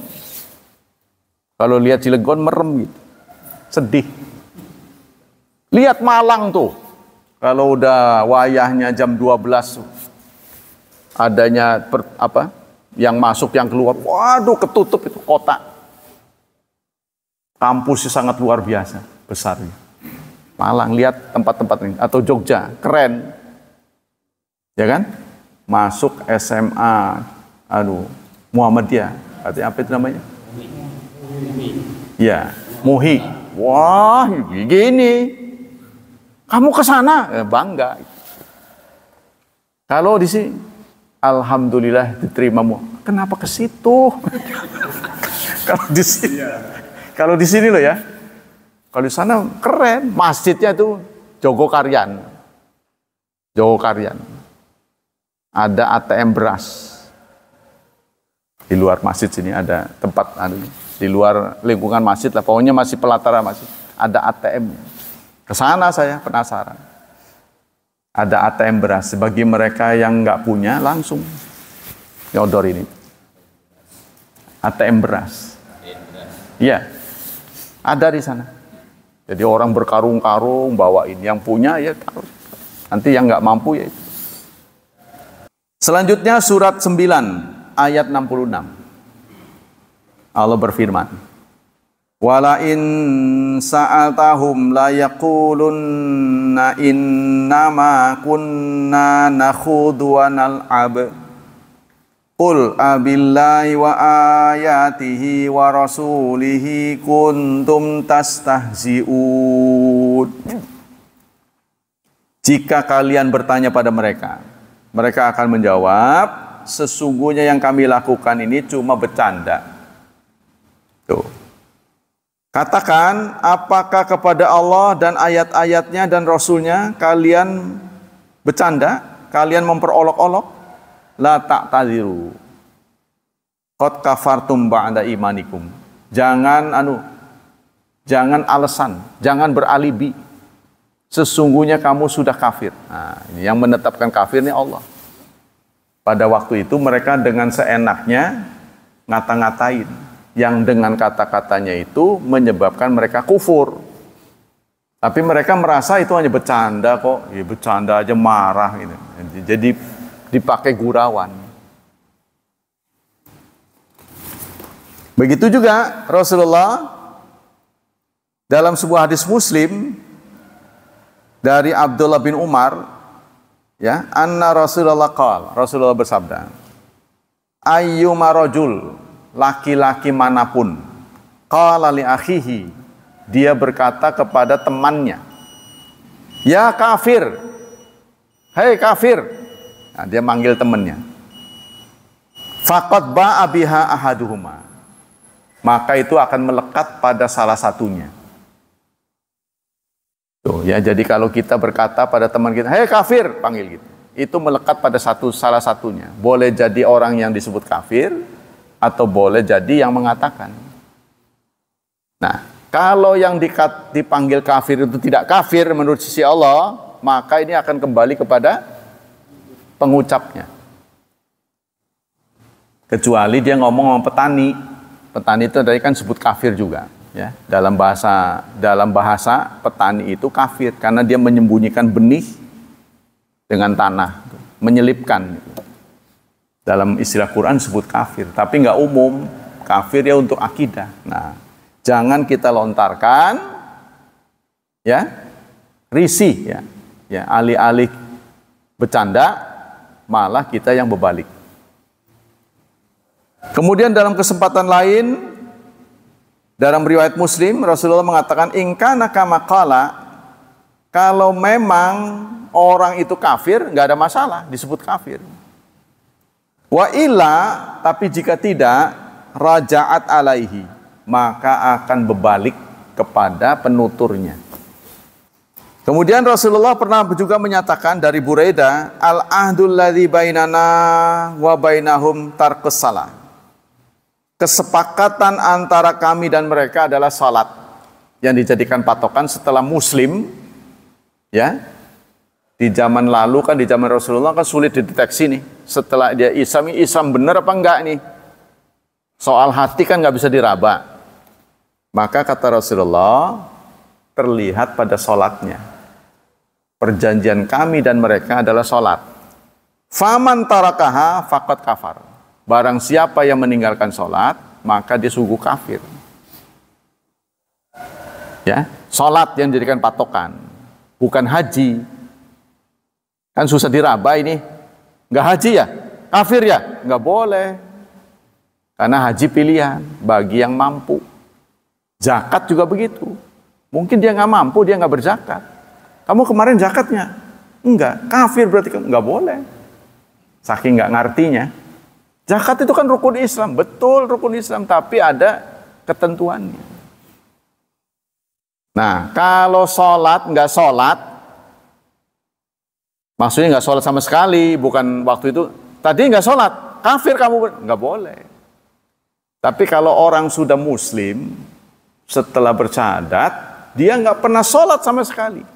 Kalau lihat Cilegon merem gitu, sedih. Lihat Malang tuh, kalau udah wayahnya jam 12, adanya yang masuk yang keluar, waduh ketutup itu kota. Kampusnya sangat luar biasa, besarnya. Malang, lihat tempat-tempat ini. Atau Jogja, keren. Ya kan? Masuk SMA, Muhammadiyah. Artinya apa itu namanya? Ya, MUHI. Wah, gini. Kamu ke sana, bangga. Kalau di sini, alhamdulillah diterima. Kenapa ke situ? Kalau di sini loh ya. Kalau di sana keren, masjidnya itu Jogokarian. Ada ATM beras. Di luar masjid sini ada tempat di luar lingkungan masjid lah, pokoknya masih pelataran masjid. Ada ATM. Ke sana saya penasaran. Ada ATM beras. Bagi mereka yang nggak punya langsung nyodor ini. ATM beras. Iya. Ada di sana. Jadi orang berkarung-karung bawain, yang punya ya taruh. Nanti yang nggak mampu ya itu. Selanjutnya surat 9 ayat 66. Allah berfirman, "Wala in sa'altahum la yaqulunna innama kunna nakhudu wa nal'ab." Qul abillahi wa ayatihi wa rasulihi kuntum tastahzi'un. Jika kalian bertanya pada mereka, mereka akan menjawab, sesungguhnya yang kami lakukan ini cuma bercanda. Tuh. Katakan, apakah kepada Allah dan ayat-ayatnya dan Rasulnya kalian bercanda? Kalian memperolok-olok? La ta'tadiru. Qad kafartum ba'da imanikum. Jangan alasan, jangan beralibi. Sesungguhnya kamu sudah kafir. Nah, ini yang menetapkan kafir ini Allah. Pada waktu itu mereka dengan seenaknya ngata-ngatain, yang dengan kata-katanya itu menyebabkan mereka kufur. Tapi mereka merasa itu hanya bercanda kok, ya bercanda aja marah gitu. Jadi dipakai gurauan. Begitu juga Rasulullah dalam sebuah hadis Muslim dari Abdullah bin Umar, ya, anna Rasulullah qala, Rasulullah bersabda, ayyuma rajul, laki-laki manapun, qala li akhihi, dia berkata kepada temannya, ya kafir, hei kafir. Nah, dia manggil temannya. Faqad ba'a biha ahaduhuma. Maka itu akan melekat pada salah satunya. Tuh, ya, jadi kalau kita berkata pada teman kita, hei kafir, panggil gitu. Itu melekat pada salah satunya. Boleh jadi orang yang disebut kafir, atau boleh jadi yang mengatakan. Nah, kalau yang dipanggil kafir itu tidak kafir menurut sisi Allah, maka ini akan kembali kepada pengucapnya. Kecuali dia ngomong sama petani. Petani itu tadi kan sebut kafir juga, ya. Dalam bahasa petani itu kafir karena dia menyembunyikan benih dengan tanah, menyelipkan. Dalam istilah Quran sebut kafir, tapi nggak umum. Kafir ya untuk akidah. Nah, jangan kita lontarkan, ya, risih, ya, ya, alih-alih bercanda, malah kita yang berbalik. Kemudian dalam kesempatan lain, dalam riwayat Muslim, Rasulullah mengatakan, in kana kama qala, kalau memang orang itu kafir, nggak ada masalah disebut kafir. Wa illa, tapi jika tidak, raja'at alaihi, maka akan berbalik kepada penuturnya. Kemudian Rasulullah pernah juga menyatakan dari Buraidah, al-ahdul ladzi bainana wa bainahum tarkus salah. Kesepakatan antara kami dan mereka adalah salat, yang dijadikan patokan setelah Muslim, ya. Di zaman lalu kan, di zaman Rasulullah kan sulit dideteksi nih. Setelah dia Islam benar apa enggak nih? Soal hati kan nggak bisa diraba. Maka kata Rasulullah, terlihat pada salatnya. Perjanjian kami dan mereka adalah salat. Faman tarakaha faqad kafar. Barang siapa yang meninggalkan salat, maka dia sungguh kafir. Ya, salat yang dijadikan patokan, bukan haji. Kan susah diraba ini. Enggak haji ya? Kafir ya? Enggak boleh. Karena haji pilihan bagi yang mampu. Zakat juga begitu. Mungkin dia nggak mampu, dia nggak berzakat. Kamu kemarin zakatnya? Enggak, kafir berarti kamu. Enggak boleh. Saking nggak ngartinya. Zakat itu kan rukun Islam. Betul rukun Islam, tapi ada ketentuannya. Nah, kalau sholat, nggak sholat, maksudnya nggak sholat sama sekali, bukan waktu itu, tadi nggak sholat, kafir kamu, nggak boleh. Tapi kalau orang sudah Muslim, setelah bersyahadat, dia nggak pernah sholat sama sekali.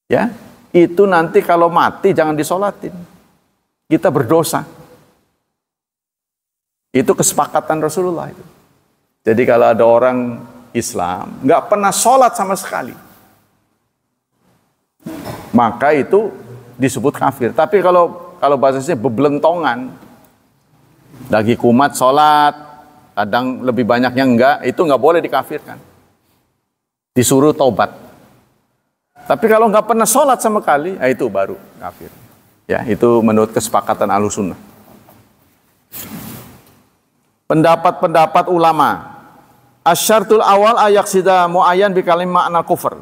Ya, itu nanti kalau mati jangan disolatin. Kita berdosa. Itu kesepakatan Rasulullah itu. Jadi kalau ada orang Islam nggak pernah sholat sama sekali, maka itu disebut kafir. Tapi kalau bahasanya bebelentongan, lagi kumat sholat, kadang lebih banyaknya enggak, itu nggak boleh dikafirkan. Disuruh taubat. Tapi kalau nggak pernah sholat sama sekali, itu baru kafir. Ya, itu menurut kesepakatan Ahlussunnah. pendapat-pendapat ulama. Asyartul awal ayaksida muayyan bi kalim makna kufur.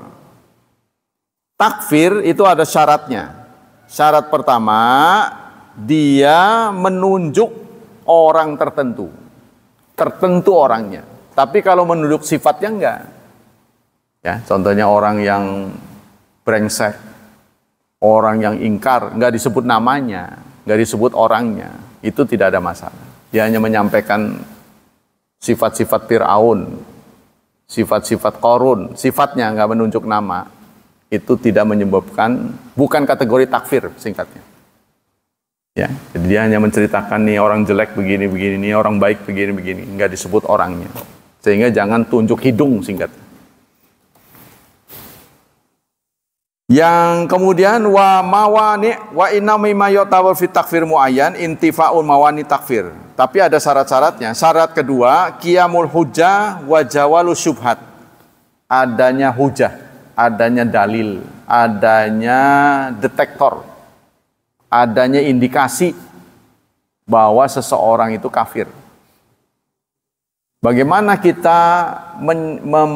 Takfir itu ada syaratnya. Syarat pertama, dia menunjuk orang tertentu. Tertentu orangnya. Tapi kalau menunjuk sifatnya enggak. Ya, contohnya orang yang brengsek, orang yang ingkar, enggak disebut namanya, enggak disebut orangnya. Itu tidak ada masalah. Dia hanya menyampaikan sifat-sifat Fir'aun, sifat-sifat Qarun, sifatnya nggak menunjuk nama, itu tidak menyebabkan, bukan kategori takfir singkatnya. Ya, jadi dia hanya menceritakan nih orang jelek begini-begini, nih orang baik begini-begini, nggak disebut orangnya. Sehingga jangan tunjuk hidung singkatnya. Yang kemudian wa mawani wa inna mimma yutawal fi takfir muayyan intifa'ul mawani takfir. Tapi ada syarat-syaratnya. Syarat kedua, qiyamul hujjah wa jawalu syubhat. Adanya hujah, adanya dalil, adanya detektor, adanya indikasi bahwa seseorang itu kafir. Bagaimana kita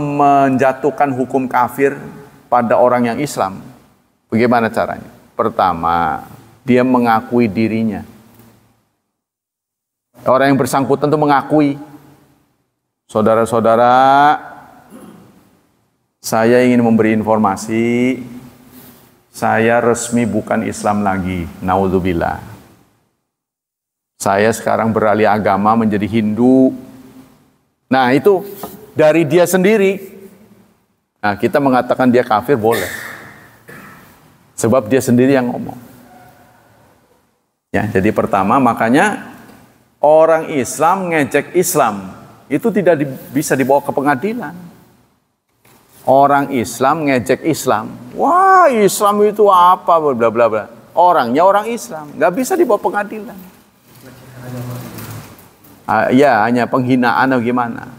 menjatuhkan hukum kafir pada orang yang Islam? Bagaimana caranya? Pertama, dia mengakui dirinya. Orang yang bersangkutan itu mengakui, saudara-saudara, saya ingin memberi informasi, saya resmi bukan Islam lagi, naudzubillah. Saya sekarang beralih agama menjadi Hindu. Nah itu dari dia sendiri. Nah kita mengatakan dia kafir boleh. Sebab dia sendiri yang ngomong. Ya, jadi pertama makanya orang Islam ngejek Islam itu tidak bisa dibawa ke pengadilan. Orang Islam ngejek Islam, wah Islam itu apa, bla bla bla. Orangnya orang Islam, nggak bisa dibawa pengadilan. Ya hanya penghinaan atau gimana.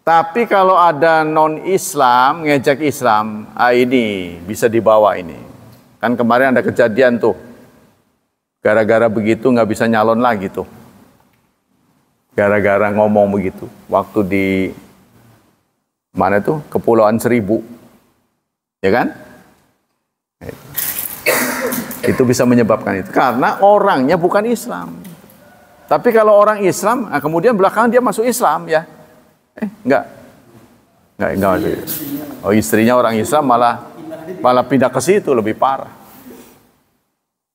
Tapi kalau ada non Islam ngejek Islam, ini bisa dibawa ini. Kan kemarin ada kejadian tuh, gara-gara begitu nggak bisa nyalon lagi tuh. Gara-gara ngomong begitu, waktu di mana tuh? Kepulauan Seribu. Ya kan? Itu bisa menyebabkan itu. Karena orangnya bukan Islam. Tapi kalau orang Islam, nah kemudian belakangan dia masuk Islam ya. Enggak masuk. Oh istrinya orang Islam malah pindah ke situ, lebih parah.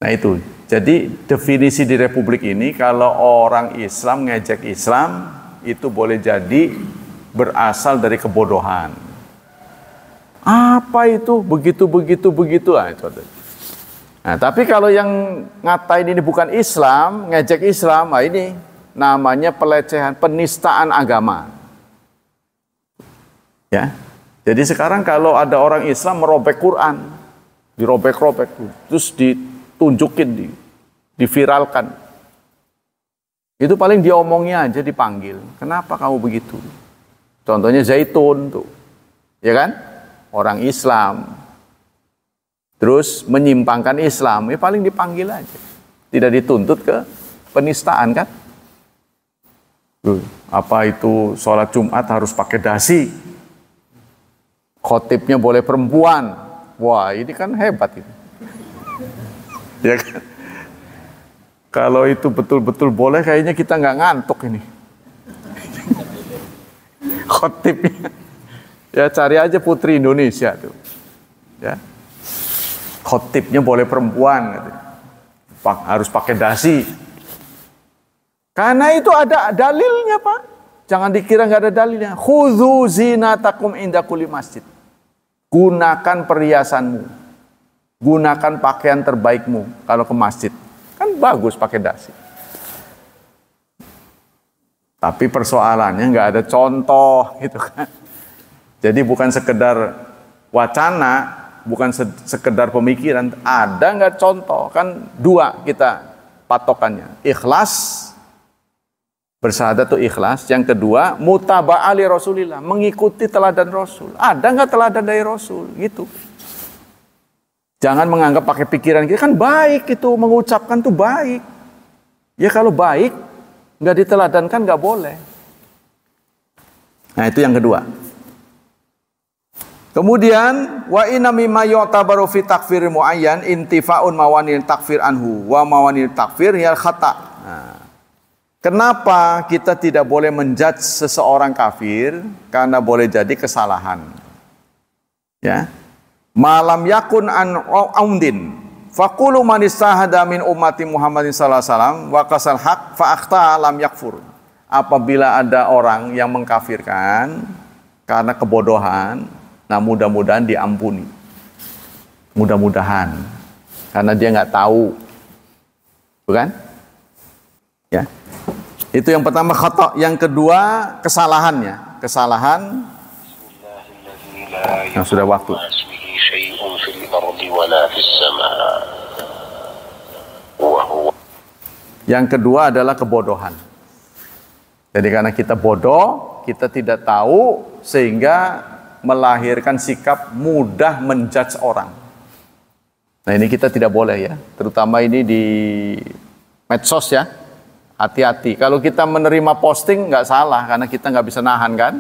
Nah itu. Jadi definisi di Republik ini kalau orang Islam ngejek Islam itu boleh jadi berasal dari kebodohan. Apa itu? Begitu. Nah, tapi kalau yang ngatain ini bukan Islam, ngejek Islam, ini namanya pelecehan, penistaan agama. Ya. Jadi sekarang kalau ada orang Islam merobek Quran, dirobek-robek, terus ditunjukin, diviralkan. Itu paling diomongnya aja dipanggil. Kenapa kamu begitu? Contohnya Zaitun tuh. Ya kan? Orang Islam. Terus menyimpangkan Islam, ya paling dipanggil aja. Tidak dituntut ke penistaan kan? Apa itu sholat Jumat harus pakai dasi? Khotibnya boleh perempuan. Wah, ini kan hebat itu. Ya kan? Kalau itu betul-betul boleh, kayaknya kita nggak ngantuk ini. Khotibnya. Ya cari aja Putri Indonesia tuh. Ya. Khotibnya boleh perempuan gitu. Harus pakai dasi. Karena itu ada dalilnya, Pak. Jangan dikira nggak ada dalilnya. Khudzu zinatakum inda kulli masjid. Gunakan perhiasanmu. Gunakan pakaian terbaikmu kalau ke masjid. Kan bagus pakai dasi. Tapi persoalannya nggak ada contoh gitu kan. Jadi bukan sekedar wacana, bukan sekedar pemikiran, ada nggak contoh? Kan dua kita patokannya. Ikhlas, bersyahadat itu ikhlas. Yang kedua, mutaba'ah li Rasulillah, mengikuti teladan Rasul. Ada nggak teladan dari Rasul? Gitu. Jangan menganggap pakai pikiran kita, kan baik itu, mengucapkan tuh baik. Ya kalau baik, nggak diteladankan nggak boleh. Nah, itu yang kedua. Kemudian wa inna mimma yu'tabaru fi takfir muayyan intifa'un mawanil takfir anhu wa mawanil takfir hiyal khata'. Nah, kenapa kita tidak boleh menjudge seseorang kafir? Karena boleh jadi kesalahan. Ya. Malam yakun an aumdin faqulu man istahada min ummati Muhammadin sallallahu alaihi wasallam wa qasal haq fa akhta lam yakfur. Apabila ada orang yang mengkafirkan karena kebodohan, nah mudah-mudahan diampuni. Mudah-mudahan. Karena dia nggak tahu. Bukan? Ya. Itu yang pertama khata'. Yang kedua kesalahannya. Kesalahan yang sudah waktu. Yang kedua adalah kebodohan. Jadi karena kita bodoh, kita tidak tahu, sehingga melahirkan sikap mudah menjudge orang. Nah ini kita tidak boleh ya, terutama ini di medsos ya, hati-hati. Kalau kita menerima posting nggak salah, karena kita nggak bisa nahan kan,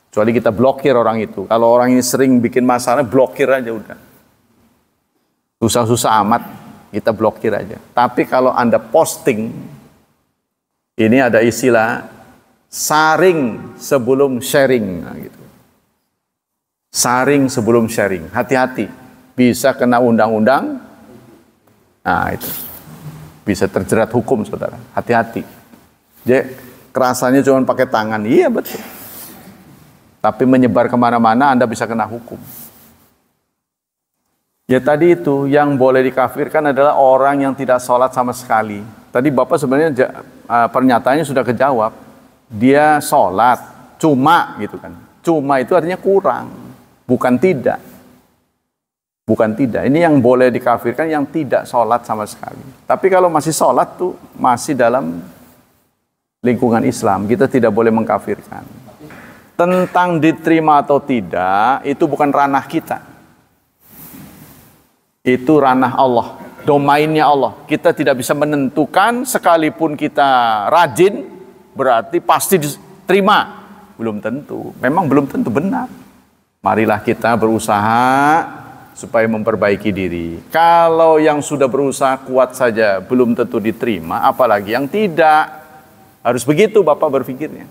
kecuali kita blokir orang itu. Kalau orang ini sering bikin masalah, blokir aja udah. Susah-susah amat, kita blokir aja. Tapi kalau Anda posting, ini ada istilah saring sebelum sharing, nah, gitu. Saring sebelum sharing, hati-hati, bisa kena undang-undang. Nah itu bisa terjerat hukum, saudara. Hati-hati. Jadi kerasanya cuma pakai tangan, iya betul. Tapi menyebar kemana-mana Anda bisa kena hukum. Ya tadi itu yang boleh dikafirkan adalah orang yang tidak sholat sama sekali. Tadi Bapak sebenarnya pernyataannya sudah kejawab. Dia sholat, cuma gitu kan. Cuma itu artinya kurang, bukan tidak. Bukan tidak. Ini yang boleh dikafirkan yang tidak sholat sama sekali. Tapi kalau masih sholat tuh masih dalam lingkungan Islam. Kita tidak boleh mengkafirkan. Tentang diterima atau tidak, itu bukan ranah kita. Itu ranah Allah. Domainnya Allah. Kita tidak bisa menentukan, sekalipun kita rajin, berarti pasti diterima. Belum tentu. Memang belum tentu benar. Marilah kita berusaha supaya memperbaiki diri. Kalau yang sudah berusaha kuat saja belum tentu diterima, apalagi yang tidak. Harus begitu Bapak berpikirnya.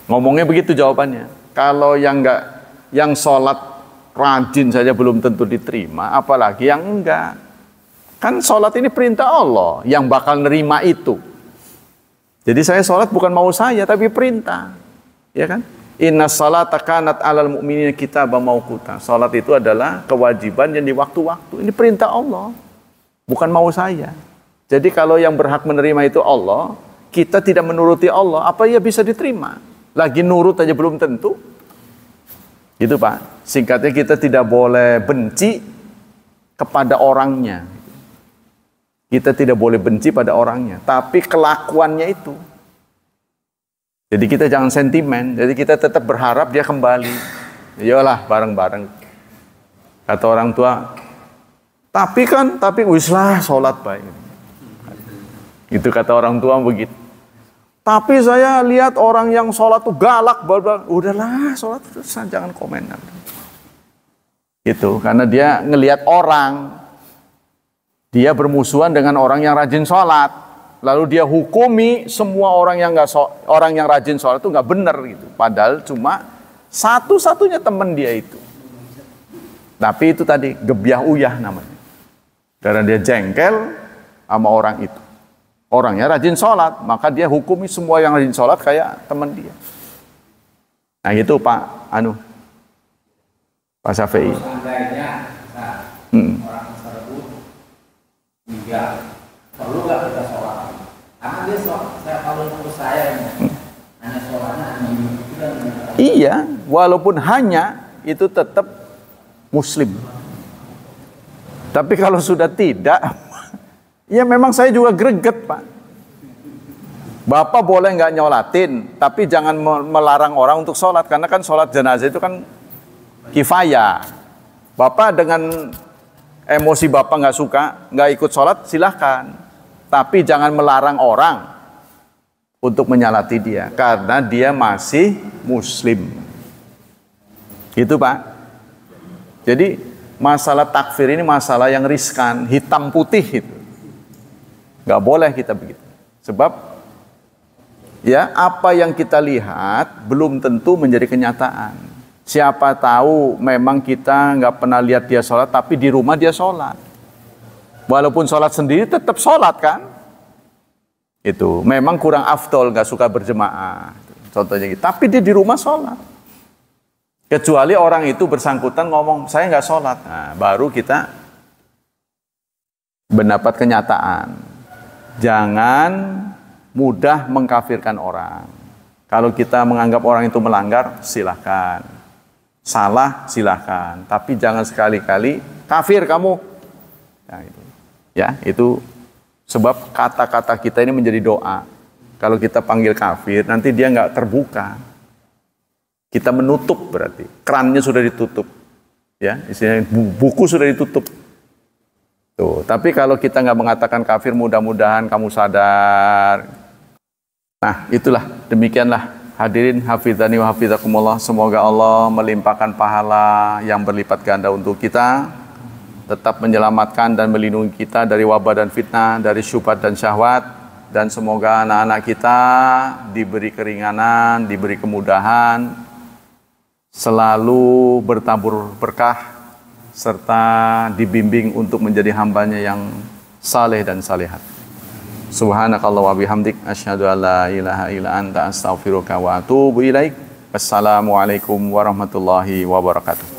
Ngomongnya begitu jawabannya. Kalau yang sholat rajin saja belum tentu diterima, apalagi yang enggak. Kan sholat ini perintah Allah, yang bakal nerima itu. Jadi saya sholat bukan mau saya, tapi perintah. Ya kan? Inna sholata kanat alal mu'minina kitaban mauquta. Sholat itu adalah kewajiban yang di waktu-waktu. Ini perintah Allah, bukan mau saya. Jadi kalau yang berhak menerima itu Allah, kita tidak menuruti Allah, apa ya bisa diterima? Lagi nurut aja belum tentu. Gitu Pak. Singkatnya kita tidak boleh benci kepada orangnya. Kita tidak boleh benci pada orangnya, tapi kelakuannya itu. Jadi kita jangan sentimen, jadi kita tetap berharap dia kembali. Iyalah bareng-bareng. Kata orang tua, tapi wislah sholat baik. Itu kata orang tua begitu. Tapi saya lihat orang yang sholat tuh galak, udahlah sholat terus jangan komen. Itu karena dia ngelihat orang, dia bermusuhan dengan orang yang rajin sholat, lalu dia hukumi semua orang yang rajin sholat itu nggak benar gitu. Padahal cuma satu-satunya teman dia itu. Tapi itu tadi gebyah uyah namanya. Karena dia jengkel sama orang itu. Orangnya rajin sholat, maka dia hukumi semua yang rajin sholat kayak teman dia. Nah itu Pak Pak Syafi'i. Seandainya orang tersebut tidak perlu nggak kita sholat, karena dia sholat. Kalau menurut saya hanya sholatnya hanya itu dan iya, walaupun hanya itu tetap Muslim. Tapi kalau sudah tidak, ya memang saya juga greget Pak. Bapak boleh nggak nyolatin, tapi jangan melarang orang untuk sholat. Karena kan sholat jenazah itu kan kifayah. Bapak dengan emosi Bapak nggak suka, nggak ikut sholat, silahkan. Tapi jangan melarang orang untuk menyalati dia karena dia masih muslim. Gitu Pak. Jadi masalah takfir ini masalah yang riskan, hitam putih itu. Nggak boleh kita begitu. Sebab ya apa yang kita lihat belum tentu menjadi kenyataan. Siapa tahu memang kita nggak pernah lihat dia sholat, tapi di rumah dia sholat. Walaupun sholat sendiri tetap sholat kan. Itu memang kurang afdol, nggak suka berjemaah. Contohnya gitu. Tapi dia di rumah sholat. Kecuali orang itu bersangkutan ngomong, saya nggak sholat. Nah, baru kita mendapat kenyataan. Jangan mudah mengkafirkan orang. Kalau kita menganggap orang itu melanggar, silahkan. Salah, silahkan. Tapi jangan sekali-kali kafir kamu. Nah, itu. Ya, itu sebab kata-kata kita ini menjadi doa. Kalau kita panggil kafir, nanti dia nggak terbuka. Kita menutup berarti. Kerannya sudah ditutup. Ya, istilahnya buku sudah ditutup. Tuh, tapi kalau kita nggak mengatakan kafir, mudah-mudahan kamu sadar. Nah, itulah, demikianlah. Hadirin hafizani wa hafizakumullah, semoga Allah melimpahkan pahala yang berlipat ganda untuk kita, tetap menyelamatkan dan melindungi kita dari wabah dan fitnah, dari syubhat dan syahwat, dan semoga anak-anak kita diberi keringanan, diberi kemudahan, selalu bertabur berkah, serta dibimbing untuk menjadi hambanya yang saleh dan salihat. Subhanakallah wa bihamdik, asyhadu an la ilaha illa anta, astaghfiruka wa atubu ilaik. Wassalamualaikum warahmatullahi wabarakatuh.